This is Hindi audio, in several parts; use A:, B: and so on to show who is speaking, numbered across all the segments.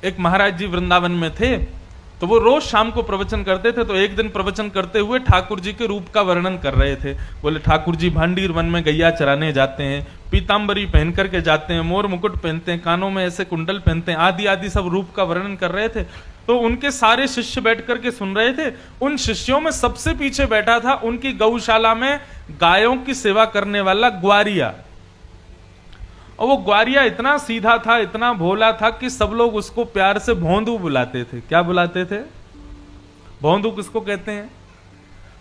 A: एक महाराज जी वृंदावन में थे, तो वो रोज शाम को प्रवचन करते थे। तो एक दिन प्रवचन करते हुए ठाकुर जी के रूप का वर्णन कर रहे थे। बोले ठाकुर जी भांडीर वन में गैया चराने जाते हैं, पीताम्बरी पहन करके जाते हैं, मोर मुकुट पहनते हैं, कानों में ऐसे कुंडल पहनते हैं, आदि आदि सब रूप का वर्णन कर रहे थे। तो उनके सारे शिष्य बैठ करके सुन रहे थे। उन शिष्यों में सबसे पीछे बैठा था उनकी गौशाला में गायों की सेवा करने वाला ग्वारिया। और वो ग्वारिया इतना सीधा था, इतना भोला था कि सब लोग उसको प्यार से भोंदू बुलाते थे। क्या बुलाते थे? भोंदू किसको कहते हैं?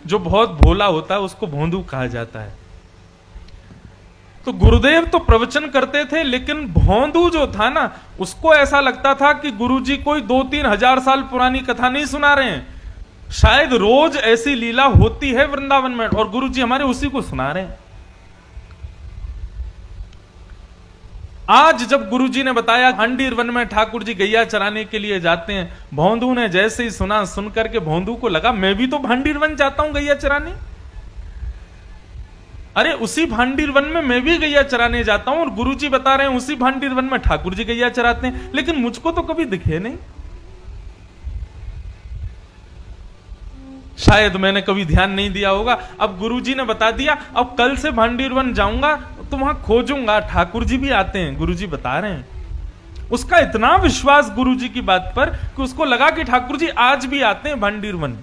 A: जो बहुत भोला होता है उसको भोंदू कहा जाता है। तो गुरुदेव तो प्रवचन करते थे, लेकिन भोंदू जो था ना, उसको ऐसा लगता था कि गुरुजी कोई 2-3 हजार साल पुरानी कथा नहीं सुना रहे हैं, शायद रोज ऐसी लीला होती है वृंदावन में और गुरुजी हमारे उसी को सुना रहे हैं। आज जब गुरुजी ने बताया भांडीर वन में ठाकुर जी गैया चराने के लिए जाते हैं, भोंदू ने जैसे ही सुना, सुन करके भोंदू को लगा मैं भी तो भांडीर वन जाता हूं गैया चराने। अरे उसी भांडीर वन में मैं भी गैया चराने जाता हूं और गुरुजी बता रहे हैं उसी भांडीर वन में ठाकुर जी गैया चराते हैं, लेकिन मुझको तो कभी दिखे नहीं। शायद मैंने कभी ध्यान नहीं दिया होगा। अब गुरुजी ने बता दिया, अब कल से भांडीर वन जाऊंगा तो वहां खोजूंगा, ठाकुर जी भी आते हैं, गुरुजी बता रहे हैं। उसका इतना विश्वास गुरुजी की बात पर कि उसको लगा कि ठाकुर जी आज भी आते हैं भांडीर वन।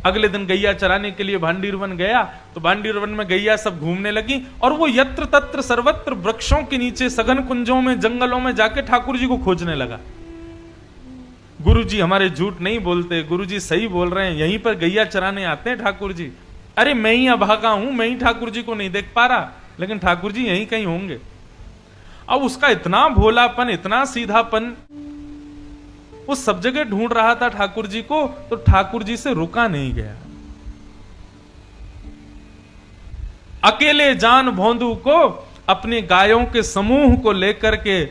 A: अगले दिन गैया चराने के लिए भांडीर वन गया, तो भांडीर वन में गैया सब घूमने लगी और वो यत्र तत्र सर्वत्र वृक्षों के नीचे, सघन कुंजों में, जंगलों में जाके ठाकुर जी को खोजने लगा। गुरुजी हमारे झूठ नहीं बोलते, गुरुजी सही बोल रहे हैं, यहीं पर गैया चराने आते हैं ठाकुर जी। अरे मैं ही अभागा हूं, मैं ही ठाकुर जी को नहीं देख पा रहा, लेकिन ठाकुर जी यहीं कहीं होंगे। अब उसका इतना भोलापन, इतना सीधापन, वो सब जगह ढूंढ रहा था ठाकुर जी को, तो ठाकुर जी से रुका नहीं गया। अकेले जान भोंदू को अपने गायों के समूह को लेकर के,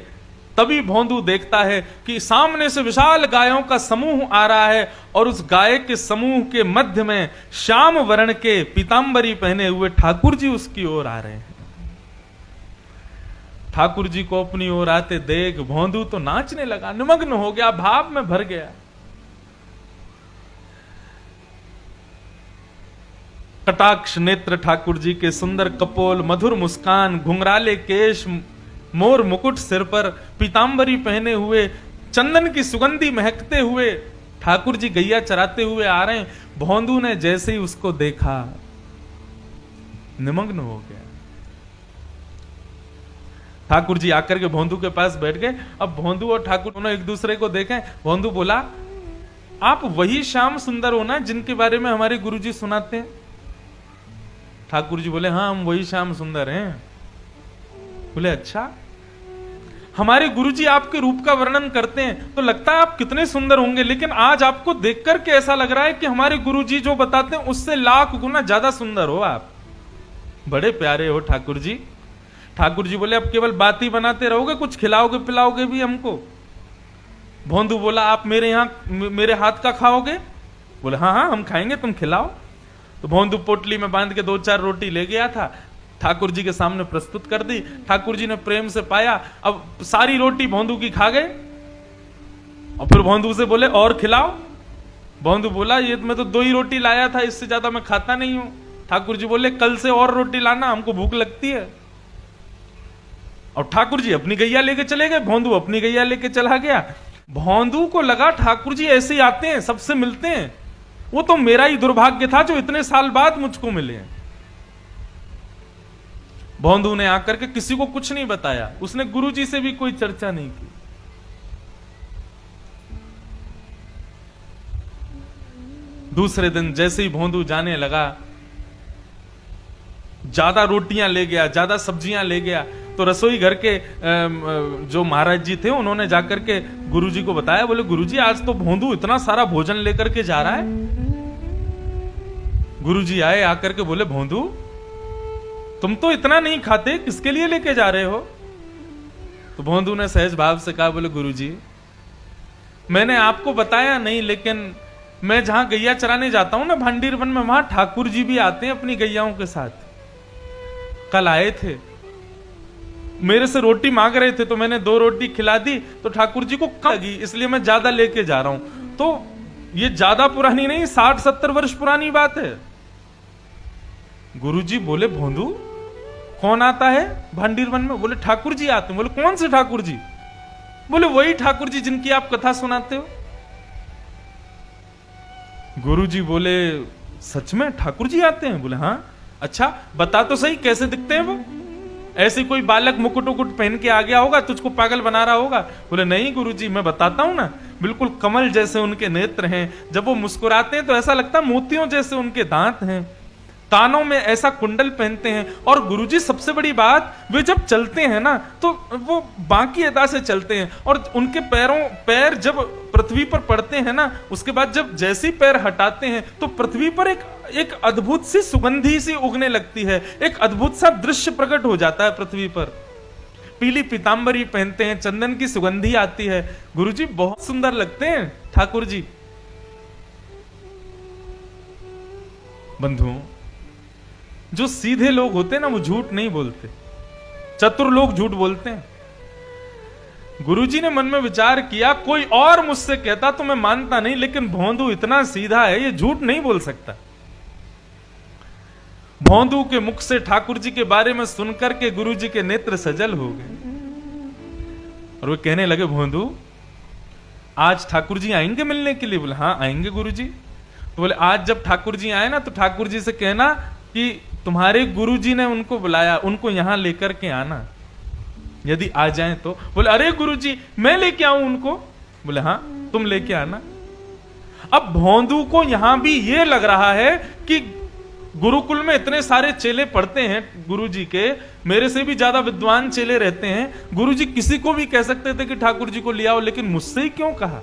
A: तभी भोंदू देखता है कि सामने से विशाल गायों का समूह आ रहा है और उस गाय के समूह के मध्य में श्याम वर्ण के पीतांबरी पहने हुए ठाकुर जी उसकी ओर आ रहे हैं। ठाकुर जी को अपनी ओर आते देख भोंदू तो नाचने लगा, निमग्न हो गया, भाव में भर गया। कटाक्ष नेत्र ठाकुर जी के, सुंदर कपोल, मधुर मुस्कान, घुंघराले केश, मोर मुकुट सिर पर, पीतांबरी पहने हुए, चंदन की सुगंधी महकते हुए ठाकुर जी गैया चराते हुए आ रहे हैं। भोंदू ने जैसे ही उसको देखा निमग्न हो गया। ठाकुर जी आकर के भोंदू के पास बैठ गए। अब भोंदू और ठाकुर दोनों एक दूसरे को देखें। भोंदू बोला, आप वही श्याम सुंदर हो ना जिनके बारे में हमारे गुरुजी सुनाते हैं? ठाकुर जी बोले, हाँ हम वही श्याम सुंदर हैं। बोले, अच्छा, हमारे गुरुजी आपके रूप का वर्णन करते हैं तो लगता है आप कितने सुंदर होंगे, लेकिन आज आपको देख करके ऐसा लग रहा है कि हमारे गुरुजी जो बताते हैं उससे लाख गुना ज्यादा सुंदर हो आप। बड़े प्यारे हो ठाकुर जी। ठाकुर जी बोले, अब केवल बात ही बनाते रहोगे, कुछ खिलाओगे पिलाओगे भी हमको? भोंदू बोला, आप मेरे हाथ का खाओगे? बोले, हाँ हाँ हम खाएंगे, तुम खिलाओ। तो भोंदू पोटली में बांध के 2-4 रोटी ले गया था, ठाकुर जी के सामने प्रस्तुत कर दी। ठाकुर जी ने प्रेम से पाया। अब सारी रोटी भोंदू की खा गए और फिर भोंदू से बोले, और खिलाओ। भोंदू बोला, ये मैं तो 2 ही रोटी लाया था, इससे ज्यादा मैं खाता नहीं हूं। ठाकुर जी बोले, कल से और रोटी लाना, हमको भूख लगती है। और ठाकुर जी अपनी गैया लेके चले गए, भोंदू अपनी गैया लेके चला गया। भोंदू को लगा ठाकुर जी ऐसे ही आते हैं, सबसे मिलते हैं, वो तो मेरा ही दुर्भाग्य था जो इतने साल बाद मुझको मिले हैं। भोंदू ने आकर के किसी को कुछ नहीं बताया, उसने गुरुजी से भी कोई चर्चा नहीं की। दूसरे दिन जैसे ही भोंदू जाने लगा, ज्यादा रोटियां ले गया, ज्यादा सब्जियां ले गया। तो रसोई घर के जो महाराज जी थे उन्होंने जाकर के गुरुजी को बताया। बोले, गुरुजी आज तो भोंदू इतना सारा भोजन लेकर के जा रहा है। गुरुजी आए, आकर के बोले, भोंदू तुम तो इतना नहीं खाते, किसके लिए लेके जा रहे हो? तो भोंदू ने सहज भाव से कहा, बोले, गुरुजी मैंने आपको बताया नहीं, लेकिन मैं जहां गैया चराने जाता हूं ना भांडीर वन में, वहां ठाकुर जी भी आते हैं अपनी गैयाओं के साथ। कल आए थे। मेरे से रोटी मांग रहे थे तो मैंने 2 रोटी खिला दी, तो ठाकुर जी को कम लगी, इसलिए मैं ज्यादा लेके जा रहा हूं। तो ये ज्यादा पुरानी नहीं, 60-70 वर्ष पुरानी बात है। गुरुजी बोले, भोंदू कौन आता है भांडीर वन में? बोले ठाकुर जी आते हैं। बोले कौन से ठाकुर जी? बोले वही ठाकुर जी जिनकी आप कथा सुनाते हो। गुरुजी बोले सच में ठाकुर जी आते हैं? बोले हाँ। अच्छा बता तो सही कैसे दिखते हैं वो? ऐसे कोई बालक मुकुट उकुट पहन के आ गया होगा, तुझको पागल बना रहा होगा? बोले नहीं गुरुजी, मैं बताता हूं ना, बिल्कुल कमल जैसे उनके नेत्र हैं, जब वो मुस्कुराते हैं तो ऐसा लगता है मोतियों जैसे उनके दांत हैं, कानों में ऐसा कुंडल पहनते हैं, और गुरुजी सबसे बड़ी बात, वे जब चलते हैं ना तो वो बाकी अदा से चलते हैं, और उनके पैर जब पृथ्वी पर पड़ते हैं ना, उसके बाद जब जैसी पैर हटाते हैं तो पृथ्वी पर एक अद्भुत सी सुगंधी सी उगने लगती है, एक अद्भुत सा दृश्य प्रकट हो जाता है पृथ्वी पर। पीली पीतांबरी पहनते हैं, चंदन की सुगंधी आती है, गुरुजी बहुत सुंदर लगते हैं ठाकुर जी। बंधुओं, जो सीधे लोग होते हैं ना वो झूठ नहीं बोलते, चतुर लोग झूठ बोलते हैं। गुरुजी ने मन में विचार किया, कोई और मुझसे कहता तो मैं मानता नहीं, लेकिन भोंदू इतना सीधा है, ये झूठ नहीं बोल सकता। भोंदू के मुख से ठाकुर जी के बारे में सुनकर के गुरुजी के नेत्र सजल हो गए, और वे कहने लगे, भोंदू आज ठाकुर जी आएंगे मिलने के लिए? बोले हाँ आएंगे गुरुजी। तो बोले आज जब ठाकुर जी आए ना तो ठाकुर जी से कहना कि तुम्हारे गुरुजी ने उनको बुलाया, उनको यहां लेकर के आना, यदि आ जाएं तो। बोले अरे गुरुजी मैं लेके आऊं उनको? बोले हाँ तुम लेके आना। अब भोंदू को यहां भी ये लग रहा है कि गुरुकुल में इतने सारे चेले पढ़ते हैं गुरुजी के, मेरे से भी ज्यादा विद्वान चेले रहते हैं, गुरुजी किसी को भी कह सकते थे कि ठाकुर जी को ले आओ, लेकिन मुझसे ही क्यों कहा?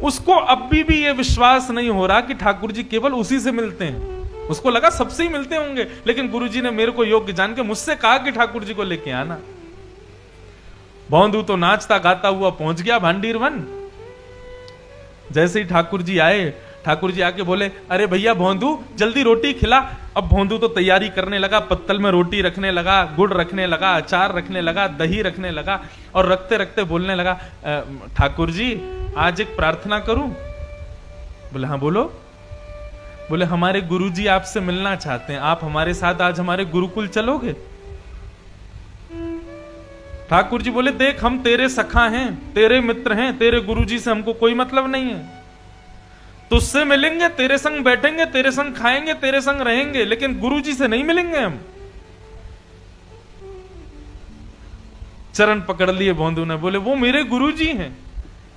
A: उसको अब भी ये विश्वास नहीं हो रहा कि ठाकुर जी केवल उसी से मिलते हैं। उसको लगा सबसे ही मिलते होंगे, लेकिन गुरुजी ने मेरे को योग्य जान के मुझसे कहा कि ठाकुर जी को लेके आना। भोंदू तो नाचता गाता हुआ पहुंच गया भांडीर वन। जैसे ही ठाकुर जी आए, ठाकुर जी आके बोले, अरे भैया भोंदू जल्दी रोटी खिला। अब भोंदू तो तैयारी करने लगा, पत्तल में रोटी रखने लगा, गुड़ रखने लगा, अचार रखने लगा, दही रखने लगा, और रखते रखते बोलने लगा, ठाकुर जी आज एक प्रार्थना करूं? बोले हाँ बोलो। बोले हमारे गुरुजी आपसे मिलना चाहते हैं, आप हमारे साथ आज हमारे गुरुकुल चलोगे? ठाकुर जी बोले, देख हम तेरे सखा हैं, तेरे मित्र हैं, तेरे गुरुजी से हमको कोई मतलब नहीं है, तुझसे मिलेंगे, तेरे संग बैठेंगे, तेरे संग खाएंगे, तेरे संग रहेंगे, लेकिन गुरुजी से नहीं मिलेंगे हम। चरण पकड़ लिए भोंदू ने, बोले वो मेरे गुरुजी हैं,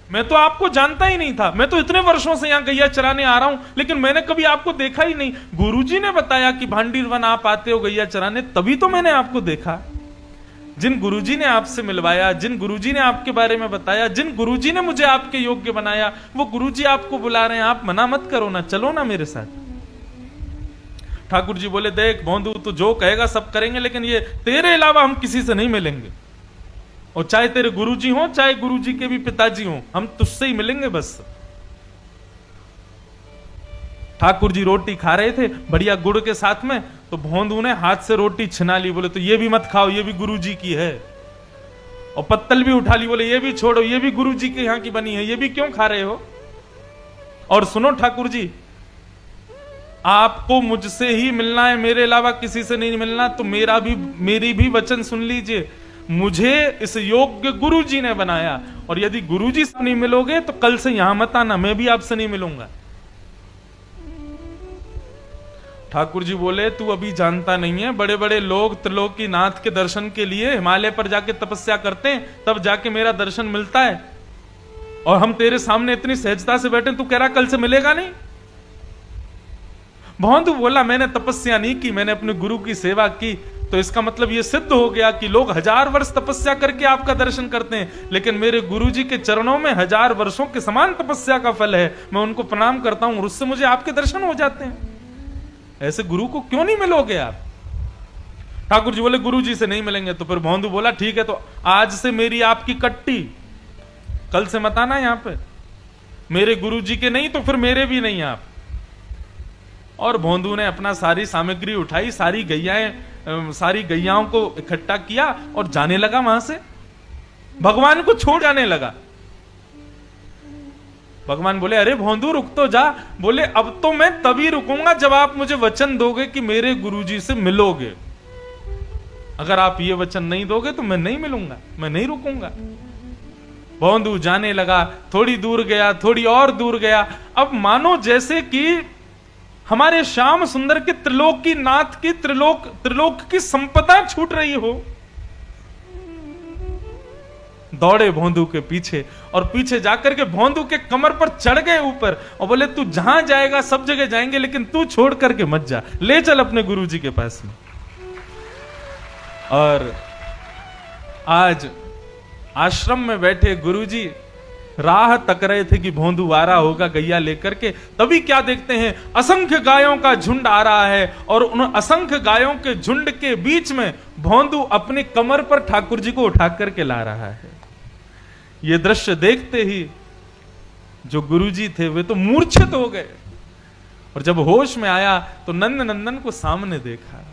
A: मैं तो आपको जानता ही नहीं था, मैं तो इतने वर्षों से यहां गैया चराने आ रहा हूं, लेकिन मैंने कभी आपको देखा ही नहीं। गुरुजी ने बताया कि भांडीर वन आप आते हो गैया चराने, तभी तो मैंने आपको देखा। जिन गुरुजी ने आपसे मिलवाया, जिन गुरुजी ने आपके बारे में बताया, जिन गुरुजी ने मुझे आपके योग्य बनाया, वो गुरुजी आपको बुला रहे हैं, आप मना मत करो ना, चलो ना मेरे साथ। ठाकुर जी बोले, देख भोंदू तो जो कहेगा सब करेंगे, लेकिन ये तेरे अलावा हम किसी से नहीं मिलेंगे, और चाहे तेरे गुरुजी हो चाहे गुरुजी के भी पिताजी हो, हम तुझसे ही मिलेंगे बस। ठाकुर जी रोटी खा रहे थे बढ़िया गुड़ के साथ में, तो भोंदू ने हाथ से रोटी छिना ली, बोले तो ये भी मत खाओ, ये भी गुरुजी की है, और पत्तल भी उठा ली, बोले ये भी छोड़ो, ये भी गुरुजी के यहाँ की बनी है, ये भी क्यों खा रहे हो? और सुनो ठाकुर जी, आपको मुझसे ही मिलना है, मेरे अलावा किसी से नहीं मिलना, तो मेरी भी वचन सुन लीजिए, मुझे इस योग्य गुरुजी ने बनाया, और यदि गुरुजी से नहीं मिलोगे तो कल से यहां मत आना, मैं भी आपसे नहीं मिलूंगा। ठाकुर जी बोले, तू अभी जानता नहीं है, बड़े बड़े लोग त्रिलोकीनाथ के दर्शन के लिए हिमालय पर जाके तपस्या करते हैं, तब जाके मेरा दर्शन मिलता है, और हम तेरे सामने इतनी सहजता से बैठे, तू कह रहा कल से मिलेगा नहीं? भोंदू बोला, मैंने तपस्या नहीं की, मैंने अपने गुरु की सेवा की, तो इसका मतलब यह सिद्ध हो गया कि लोग 1000 वर्ष तपस्या करके आपका दर्शन करते हैं, लेकिन मेरे गुरुजी के चरणों में 1000 वर्षों के समान तपस्या का फल है, मैं उनको प्रणाम करता हूं और उससे मुझे आपके दर्शन हो जाते हैं। ऐसे गुरु को क्यों नहीं मिलोगे आप? ठाकुर जी बोले, गुरुजी से नहीं मिलेंगे। तो फिर भोंदू बोला, ठीक है, तो आज से मेरी आपकी कट्टी, कल से मत आना यहां पे, मेरे गुरुजी के नहीं तो फिर मेरे भी नहीं आप। और भोंदू ने अपना सारी सामग्री उठाई, सारी गैयाएं सारी गैयाओं को इकट्ठा किया और जाने लगा वहां से, भगवान को छोड़ जाने लगा। भगवान बोले अरे भोंदू रुक तो जा। बोले अब तो मैं तभी रुकूंगा जब आप मुझे वचन दोगे कि मेरे गुरुजी से मिलोगे। अगर आप ये वचन नहीं दोगे तो मैं नहीं मिलूंगा, मैं नहीं रुकूंगा। भोंदू जाने लगा, थोड़ी दूर गया, थोड़ी और दूर गया। अब मानो जैसे कि हमारे श्याम सुंदर के त्रिलोक की नाथ की त्रिलोक की संपदा छूट रही हो। दौड़े भोंदू के पीछे और पीछे जाकर के भोंदू के कमर पर चढ़ गए ऊपर और बोले तू जहां जाएगा सब जगह जाएंगे, लेकिन तू छोड़ करके मत जा, ले चल अपने गुरुजी के पास में। और आज आश्रम में बैठे गुरुजी राह तक रहे थे कि भोंदू आ रहा होगा गैया लेकर के। तभी क्या देखते हैं, असंख्य गायों का झुंड आ रहा है और उन असंख्य गायों के झुंड के बीच में भोंदू अपने कमर पर ठाकुर जी को उठा करके ला रहा है। ये दृश्य देखते ही जो गुरुजी थे वे तो मूर्छित हो गए और जब होश में आया तो नंद नंदन को सामने देखा।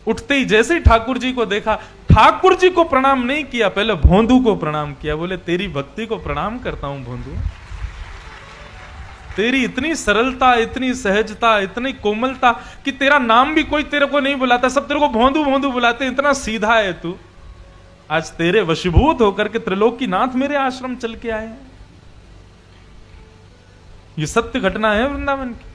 A: उठते ही जैसे ही ठाकुर जी को देखा, ठाकुर जी को प्रणाम नहीं किया, पहले भोंदू को प्रणाम किया। बोले तेरी भक्ति को प्रणाम करता हूं भोंदू, तेरी इतनी सरलता, इतनी सहजता, इतनी कोमलता कि तेरा नाम भी कोई तेरे को नहीं बुलाता, सब तेरे को भोंदू भोंदू बुलाते, इतना सीधा है तू। आज तेरे वशीभूत होकर के त्रिलोक की नाथ मेरे आश्रम चल के आए हैं। ये सत्य घटना है वृंदावन की।